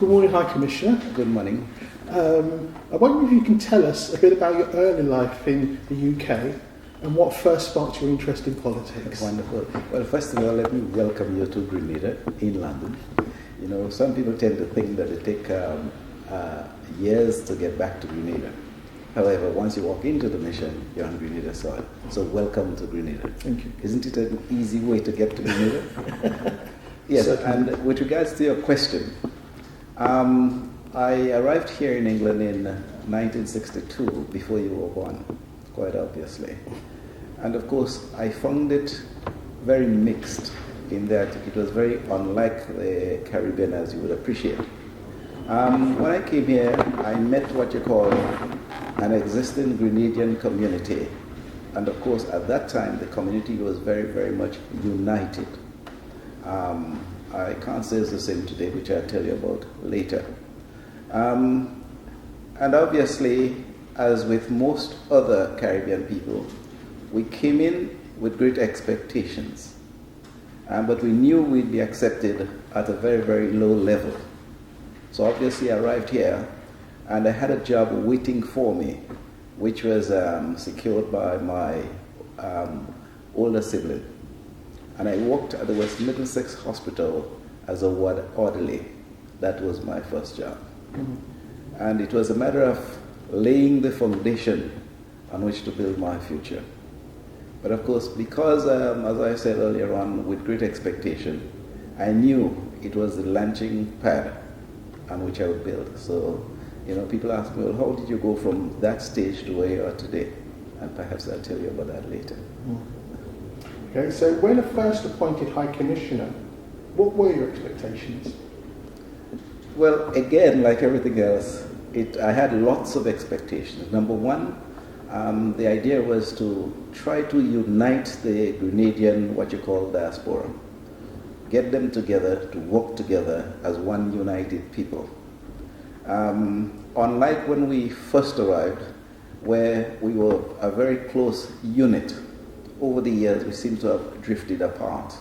Good morning, High Commissioner. Good morning. I wonder if you can tell us a bit about your early life in the UK and what first sparked your interest in politics. Wonderful. Well, first of all, let me welcome you to Grenada in London. You know, some people tend to think that it takes years to get back to Grenada. However, once you walk into the mission, you're on Grenada soil. So welcome to Grenada. Thank you. Isn't it an easy way to get to Grenada? Yes, Certainly. and with regards to your question, I arrived here in England in 1962, before you were born, quite obviously. And of course, I found it very mixed in that it was very unlike the Caribbean, as you would appreciate. When I came here, I met what you call an existing Grenadian community. And of course, at that time, the community was very, very much united. I can't say it's the same today, which I'll tell you about later. And obviously, as with most other Caribbean people, we came in with great expectations. But we knew we'd be accepted at a very, very low level. So obviously I arrived here, and I had a job waiting for me, which was secured by my older sibling. And I worked at the West Middlesex Hospital as a ward orderly. That was my first job. Mm-hmm. And it was a matter of laying the foundation on which to build my future. But of course, because, as I said earlier on, with great expectation, I knew it was the launching pad on which I would build. So, you know, people ask me, well, how did you go from that stage to where you are today? And perhaps I'll tell you about that later. Mm. Okay, so when first appointed High Commissioner, what were your expectations? Well, again, like everything else, I had lots of expectations. Number one, the idea was to try to unite the Grenadian, what you call diaspora. Get them together to work together as one united people. Unlike when we first arrived, where we were a very close unit, over the years we seem to have drifted apart.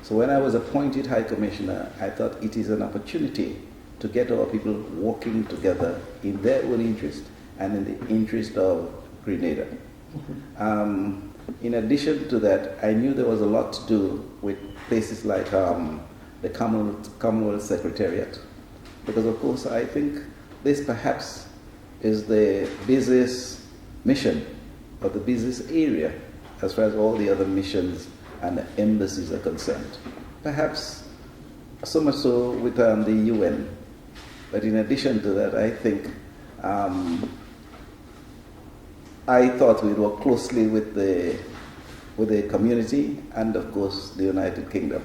So when I was appointed High Commissioner, I thought it is an opportunity to get our people working together in their own interest and in the interest of Grenada. Mm-hmm. In addition to that, I knew there was a lot to do with places like the Commonwealth Secretariat, because of course I think this perhaps is the busiest mission or the busiest area as far as all the other missions and embassies are concerned. Perhaps so much so with the UN. But in addition to that, I think I thought we'd work closely with the community and, of course, the United Kingdom.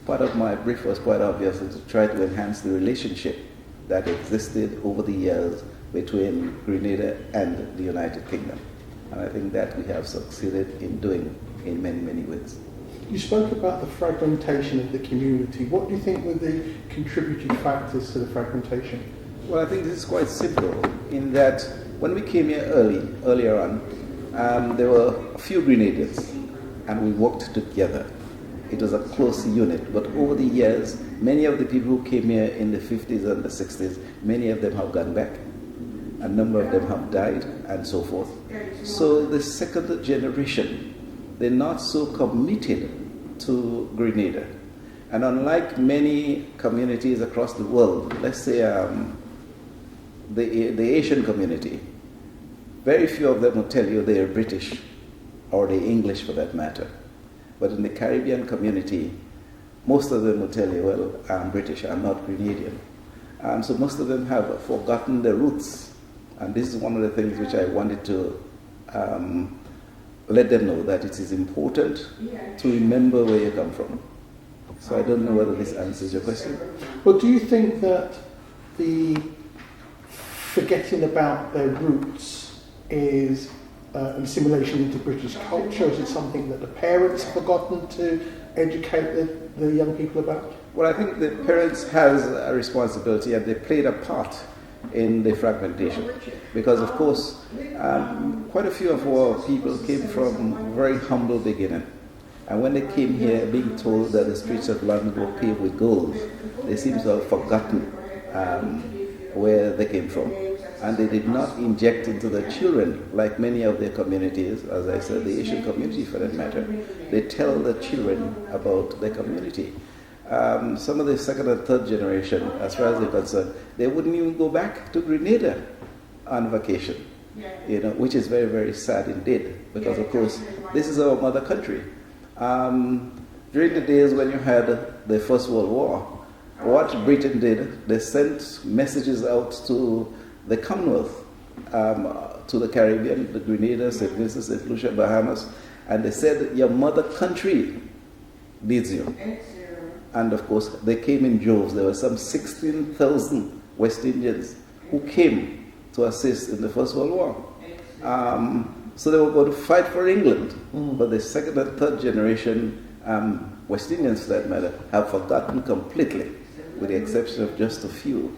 Part of my brief was quite obviously to try to enhance the relationship that existed over the years between Grenada and the United Kingdom. And I think that we have succeeded in doing in many, many ways. You spoke about the fragmentation of the community. What do you think were the contributing factors to the fragmentation? Well, I think this is quite simple in that when we came here earlier on, there were a few Grenadians and we worked together. It was a close unit, but over the years, many of the people who came here in the 50s and the 60s, many of them have gone back. A number of them have died and so forth. So the second generation, they're not so committed to Grenada. And unlike many communities across the world, let's say the Asian community, very few of them will tell you they are British or they're English for that matter. But in the Caribbean community, most of them will tell you, well, I'm British, I'm not Grenadian. So most of them have forgotten their roots. And this is one of the things which I wanted to let them know, that it is important to remember where you come from. So I don't know whether this answers your question. Well, do you think that the forgetting about their roots is an assimilation into British culture? Is it something that the parents have forgotten to educate the young people about? Well, I think the parents has a responsibility, and they played a part in the fragmentation, because of course quite a few of our people came from very humble beginning, and when they came here being told that the streets of London were paved with gold, they seem to have forgotten where they came from. And they did not inject into the children, like many of their communities, as I said, the Asian community for that matter. They tell the children about their community. Some of the second and third generation, as far as they're concerned, they wouldn't even go back to Grenada on vacation, which is very, very sad indeed, because of course, this is our mother country. During the days when you had the First World War, what Britain did, they sent messages out to the Commonwealth, to the Caribbean, the Grenada, St. Vincent, St. Lucia, Bahamas, and they said, your mother country needs you. And of course, they came in droves. There were some 16,000 West Indians who came to assist in the First World War. So they were going to fight for England, but the second and third generation West Indians, for that matter, have forgotten completely, with the exception of just a few,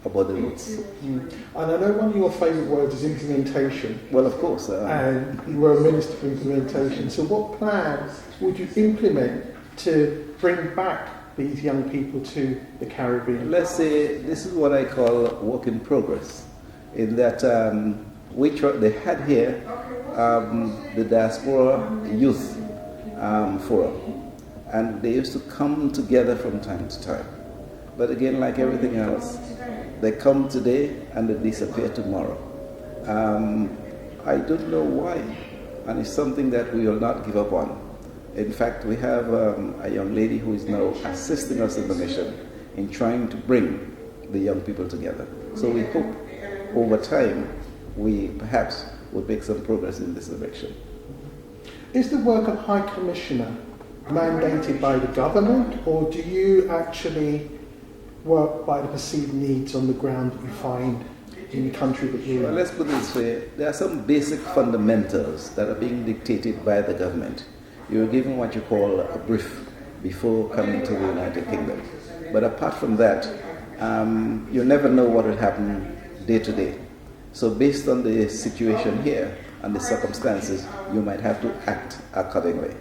about the roots. And I know one of your favourite words is implementation. Well, of course. And you were a minister for implementation. So what plans would you implement to bring back these young people to the Caribbean? Let's say this is what I call work in progress, in that they had here the Diaspora Youth Forum, and they used to come together from time to time. But again, like everything else, they come today and they disappear tomorrow. I don't know why, and it's something that we will not give up on. In fact, we have a young lady who is now assisting us in the mission in trying to bring the young people together. So we hope over time we perhaps would make some progress in this direction. Is the work of High Commissioner mandated by the government, or do you actually work by the perceived needs on the ground that you find in the country that you're in? Well, let's put it this way. There are some basic fundamentals that are being dictated by the government. You're given what you call a brief before coming to the United Kingdom. But apart from that, you never know what will happen day to day. So based on the situation here and the circumstances, you might have to act accordingly.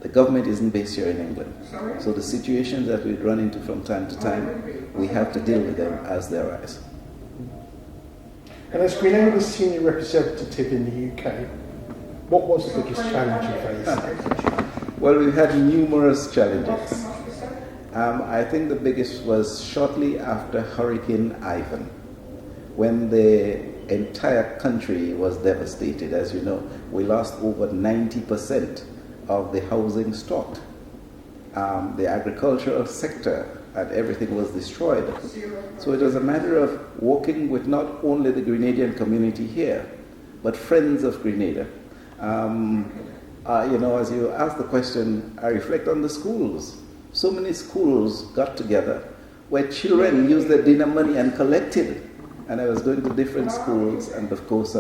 The government isn't based here in England. So the situations that we run into from time to time, we have to deal with them as they arise. And as Grenada's senior representative in the UK, what was the biggest challenge you faced? Well, we've had numerous challenges. I think the biggest was shortly after Hurricane Ivan, when the entire country was devastated. As you know, we lost over 90% of the housing stock. The agricultural sector and everything was destroyed. So it was a matter of working with not only the Grenadian community here, but friends of Grenada. As you ask the question, I reflect on the schools. So many schools got together where children used their dinner money and collected. And I was going to different schools and, of course,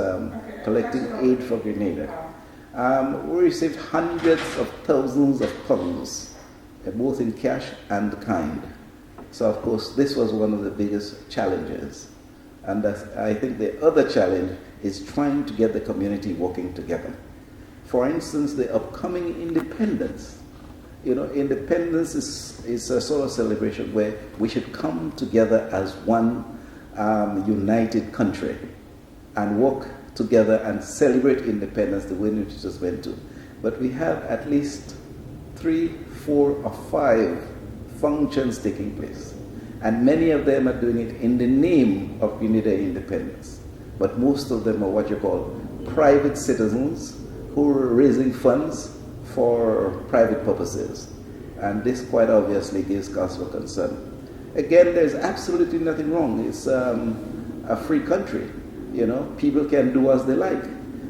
collecting aid for Grenada. We received hundreds of thousands of pounds, both in cash and kind. So, of course, this was one of the biggest challenges. And I think the other challenge is trying to get the community working together. For instance, the upcoming independence. Independence is a sort of celebration where we should come together as one united country and work together and celebrate independence the way we just went to. But we have at least 3, 4, or 5 functions taking place. And many of them are doing it in the name of Grenada independence. But most of them are what you call private citizens who are raising funds for private purposes. And this quite obviously gives cause for concern. Again, there's absolutely nothing wrong. It's a free country. People can do as they like.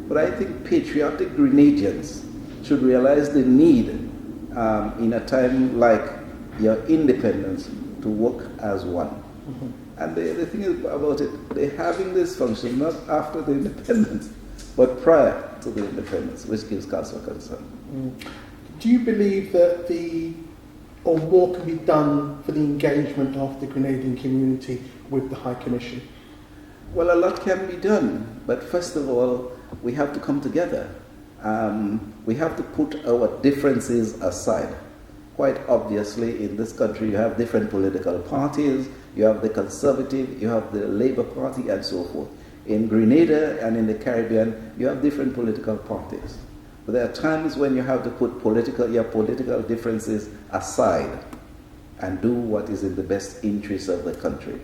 But I think patriotic Grenadians should realize the need in a time like your independence to work as one. Mm-hmm. And the thing about it, they're having this function not after the independence, but prior to the independence, which gives cause for concern. Do you believe that more can be done for the engagement of the Grenadian community with the High Commission? Well, a lot can be done, but first of all, we have to come together. We have to put our differences aside. Quite obviously, in this country, you have different political parties, You have the Conservative, you have the Labour Party, and so forth. In Grenada and in the Caribbean, you have different political parties. But there are times when you have to put your political differences aside and do what is in the best interest of the country.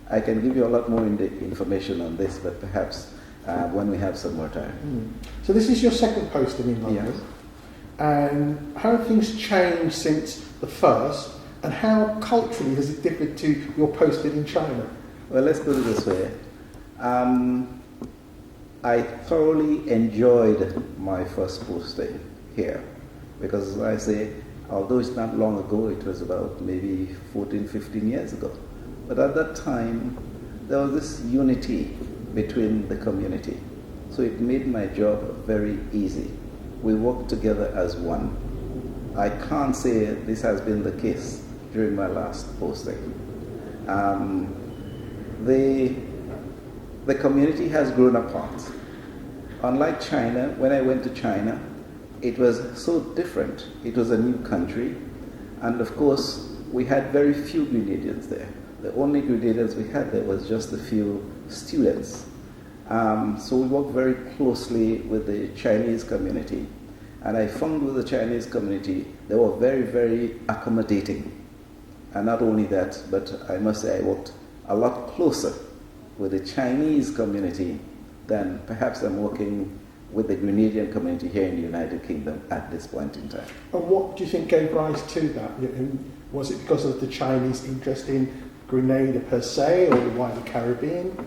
I can give you a lot more information on this, but perhaps when we have some more time. So this is your second posting in London. Yes. And how have things changed since the first, and how culturally has it differed to your posting in China? Well, let's put it this way. I thoroughly enjoyed my first posting here because, as I say, although it's not long ago, it was about maybe 14, 15 years ago. But at that time, there was this unity between the community. So it made my job very easy. We worked together as one. I can't say this has been the case during my last posting. The community has grown apart. Unlike China, when I went to China, it was so different. It was a new country, and of course, we had very few Grenadians there. The only Grenadians we had there was just a few students. So we worked very closely with the Chinese community, and I found with the Chinese community, they were very, very accommodating. And not only that, but I must say I worked a lot closer with the Chinese community than perhaps I'm working with the Grenadian community here in the United Kingdom at this point in time. And what do you think gave rise to that? Was it because of the Chinese interest in Grenada per se, or the wider Caribbean?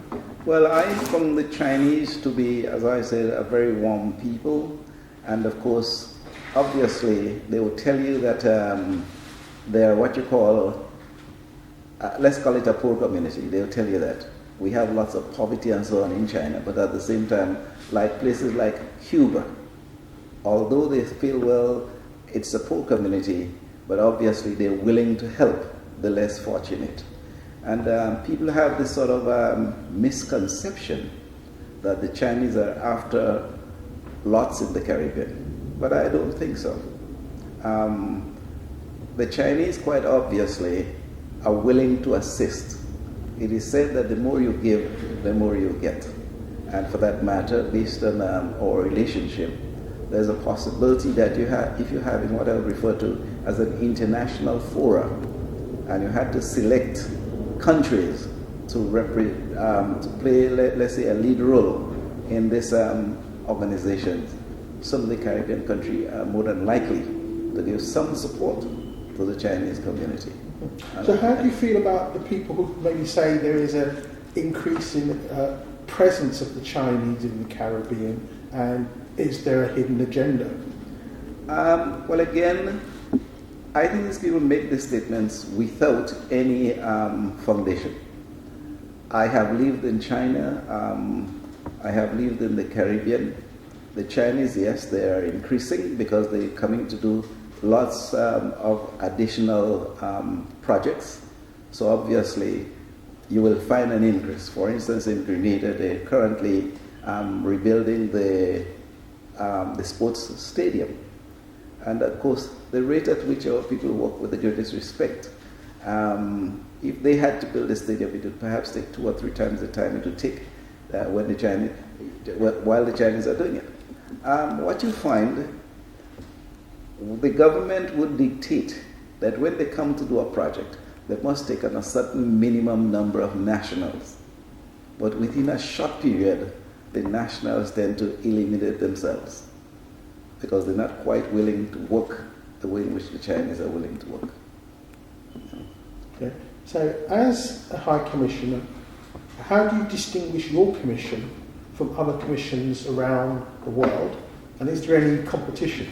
Well, I found the Chinese to be, as I said, a very warm people. And of course, obviously, they will tell you that they're what you call, let's call it a poor community. They'll tell you that. We have lots of poverty and so on in China, but at the same time, like places like Cuba, although they feel, well, it's a poor community, but obviously they're willing to help the less fortunate. And people have this sort of misconception that the Chinese are after lots in the Caribbean, but I don't think so. The Chinese, quite obviously, are willing to assist. It is said that the more you give, the more you get. And for that matter, based on our relationship, there's a possibility that if you're having what I would refer to as an international forum, and you had to select countries to play, let's say, a lead role in this organization, some of the Caribbean countries are more than likely to give some support to the Chinese community. So how do you feel about the people who maybe say there is an increase in presence of the Chinese in the Caribbean, and is there a hidden agenda? Well, again, I think these people make these statements without any foundation. I have lived in China. I have lived in the Caribbean. The Chinese, yes, they are increasing because they're coming to do lots of additional projects. So obviously, you will find an increase. For instance, in Grenada, they're currently rebuilding the sports stadium. And of course, the rate at which our people work, with the greatest respect, if they had to build a stadium, it would perhaps take 2 or 3 times the time it would take while the Chinese are doing it. What you find, the government would dictate that when they come to do a project, they must take on a certain minimum number of nationals. But within a short period, the nationals tend to eliminate themselves because they're not quite willing to work the way in which the Chinese are willing to work. Okay. So as a High Commissioner, how do you distinguish your commission from other commissions around the world? And is there any competition?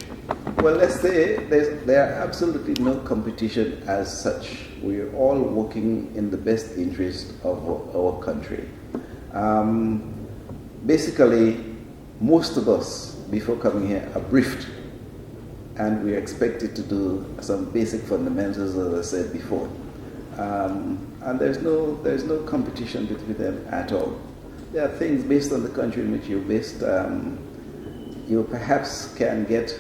Well, let's say there are absolutely no competition as such. We are all working in the best interest of our country. Basically, most of us, before coming here, are briefed, and we are expected to do some basic fundamentals, as I said before. And there's no competition between them at all. There are things based on the country in which you're based. You perhaps can get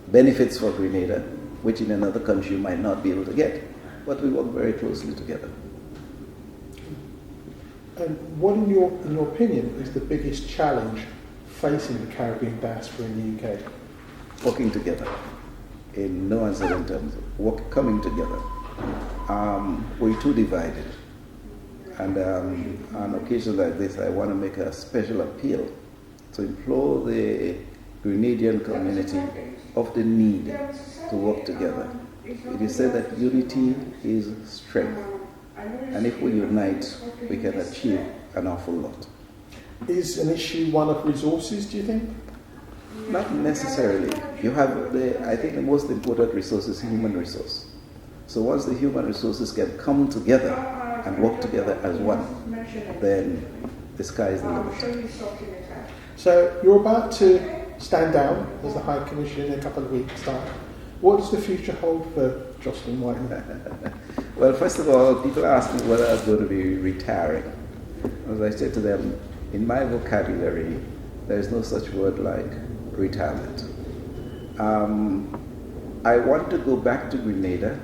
benefits for Grenada, which in another country you might not be able to get. But we work very closely together. And what, in your opinion, is the biggest challenge facing the Caribbean diaspora in the UK? Working together, in no uncertain terms, coming together. We're too divided. And on occasions like this, I want to make a special appeal to implore the Grenadian community of the need to work together. It is said that unity is strength. And if we unite, we can achieve an awful lot. Is an issue one of resources, do you think? Not necessarily. You have I think the most important resource is human resource. So once the human resources can come together and work together as one, then the sky is the limit. So you're about to stand down as the High Commissioner in a couple of weeks' time. What does the future hold for Joslyn Whiteman? Well, first of all, people ask me whether I'm going to be retiring. As I said to them, in my vocabulary, there is no such word like retirement. I want to go back to Grenada.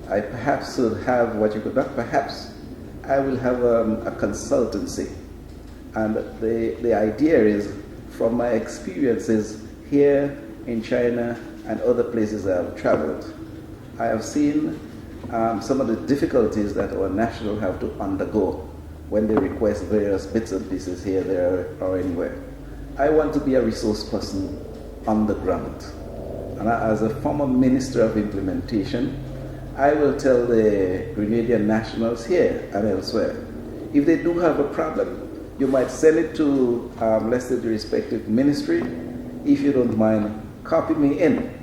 I perhaps will have what you could not perhaps. I will have a consultancy. And the idea is, from my experiences here in China and other places I have traveled, I have seen some of the difficulties that our nationals have to undergo when they request various bits and pieces here, there, or anywhere. I want to be a resource person on the ground. And as a former Minister of Implementation, I will tell the Grenadian nationals here and elsewhere, if they do have a problem, you might send it to, let's say, the respective ministry. If you don't mind, copy me in.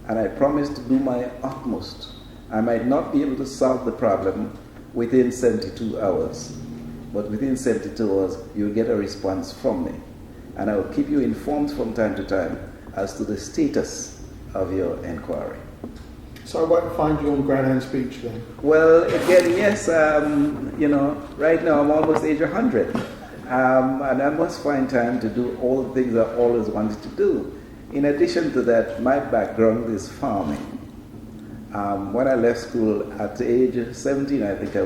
And I promise to do my utmost. I might not be able to solve the problem within 72 hours, but within 72 hours, you'll get a response from me. And I will keep you informed from time to time as to the status of your inquiry. So I won't find you on Grand Anne's Beach then? Well, again, yes, right now I'm almost age 100. And I must find time to do all the things I always wanted to do. In addition to that, my background is farming. When I left school at age 17, I think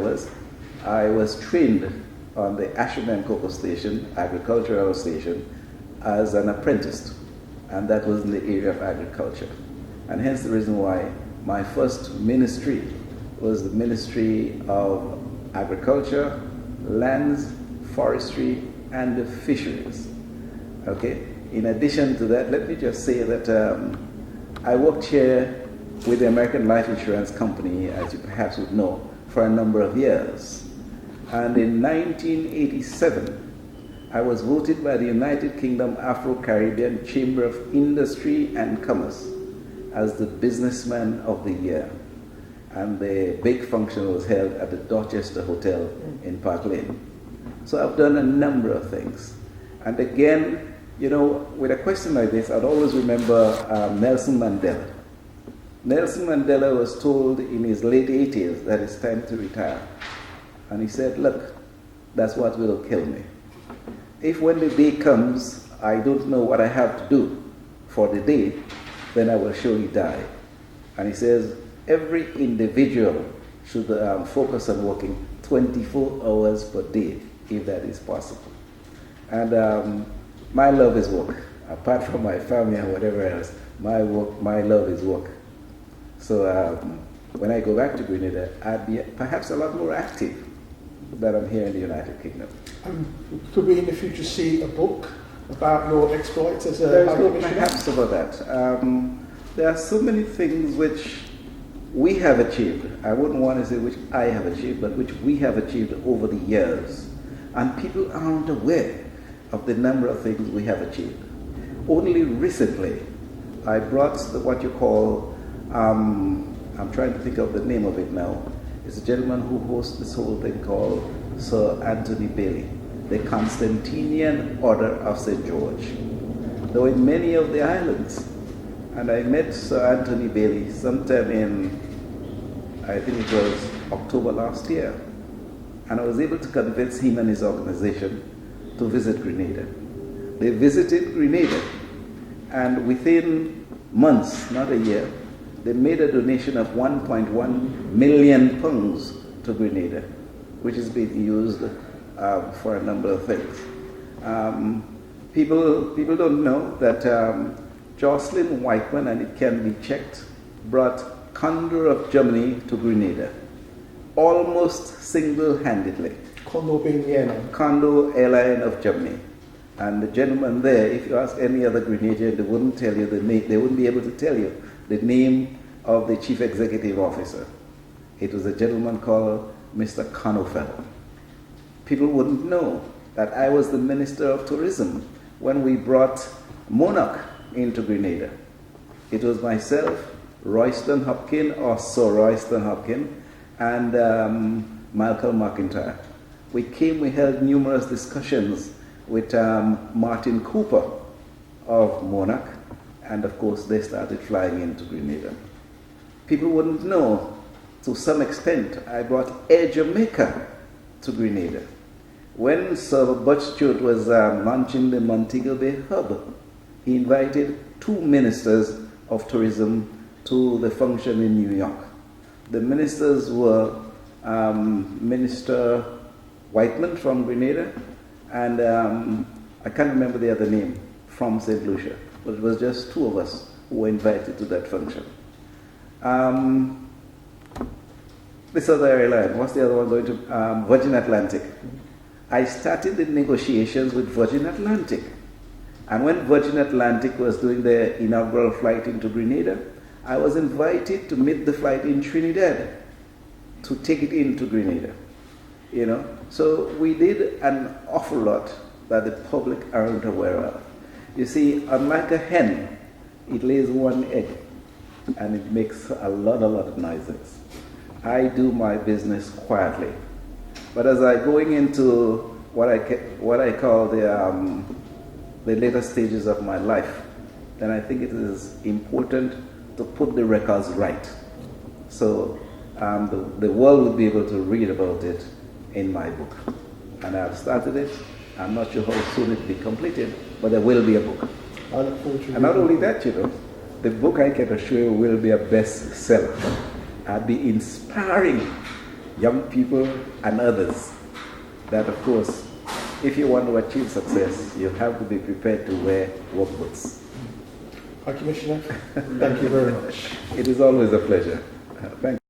I was trained on the Asherman Cocoa Station, agricultural station, as an apprentice. And that was in the area of agriculture. And hence the reason why my first ministry was the Ministry of Agriculture, Lands, Forestry, and the Fisheries. Okay? In addition to that, let me just say that I worked here with the American Life Insurance Company, as you perhaps would know, for a number of years. And in 1987, I was voted by the United Kingdom Afro-Caribbean Chamber of Industry and Commerce as the Businessman of the Year. And the big function was held at the Dorchester Hotel in Park Lane. So I've done a number of things. And again, with a question like this, I'd always remember Nelson Mandela. Nelson Mandela was told in his late 80s that it's time to retire. And he said, look, that's what will kill me. If when the day comes, I don't know what I have to do for the day, then I will surely die. And he says, every individual should focus on working 24 hours per day, if that is possible. And my love is work. Apart from my family and whatever else, my love is work. So when I go back to Grenada, I'd be perhaps a lot more active than I'm here in the United Kingdom. Could we in the future see a book about your exploits as a There's High no Commissioner? perhaps about that. There are so many things which we have achieved. I wouldn't want to say which I have achieved, but which we have achieved over the years. And people aren't aware of the number of things we have achieved. Only recently, I brought what you call, I'm trying to think of the name of it now. It's a gentleman who hosts this whole thing called Sir Anthony Bailey, the Constantinian Order of St. George. They were in many of the islands. And I met Sir Anthony Bailey sometime in, I think it was October last year. And I was able to convince him and his organization to visit Grenada. They visited Grenada, and within months, not a year, they made a donation of 1.1 million pounds to Grenada, which is being used for a number of things. People don't know that Joslyn Whiteman, and it can be checked, brought Condor of Germany to Grenada, almost single-handedly. Condor being the airline. Condor Airline of Germany. And the gentleman there, if you ask any other Grenadian, they wouldn't tell you the name, they wouldn't be able to tell you the name of the chief executive officer. It was a gentleman called Mr. Conofel. People wouldn't know that I was the Minister of Tourism when we brought Monarch into Grenada. It was myself, Royston Hopkin, or Sir Royston Hopkin, and Malcolm McIntyre. We held numerous discussions with Martin Cooper of Monarch, and of course they started flying into Grenada. People wouldn't know, to some extent, I brought Air Jamaica to Grenada. When Sir Butch Stewart was launching the Montego Bay hub, he invited 2 ministers of tourism to the function in New York. The ministers were Minister Whitman from Grenada, and I can't remember the other name, from St. Lucia, but it was just 2 of us who were invited to that function. This other airline, what's the other one going to? Virgin Atlantic. I started the negotiations with Virgin Atlantic, and when Virgin Atlantic was doing their inaugural flight into Grenada, I was invited to meet the flight in Trinidad to take it into Grenada. You know, so we did an awful lot that the public aren't aware of. You see, unlike a hen, it lays 1 egg, and it makes a lot of noises. I do my business quietly, but as I going into what I call the later stages of my life, then I think it is important to put the records right, so the world would be able to read about it in my book. And I've started it. I'm not sure how soon it will be completed, but there will be a book. I look forward to it. And not only that, you know, the book, I can assure you, will be a bestseller. I'll be inspiring young people and others that, of course, if you want to achieve success, you have to be prepared to wear work boots. Hi, Commissioner. Thank you very much. It is always a pleasure. Thank you.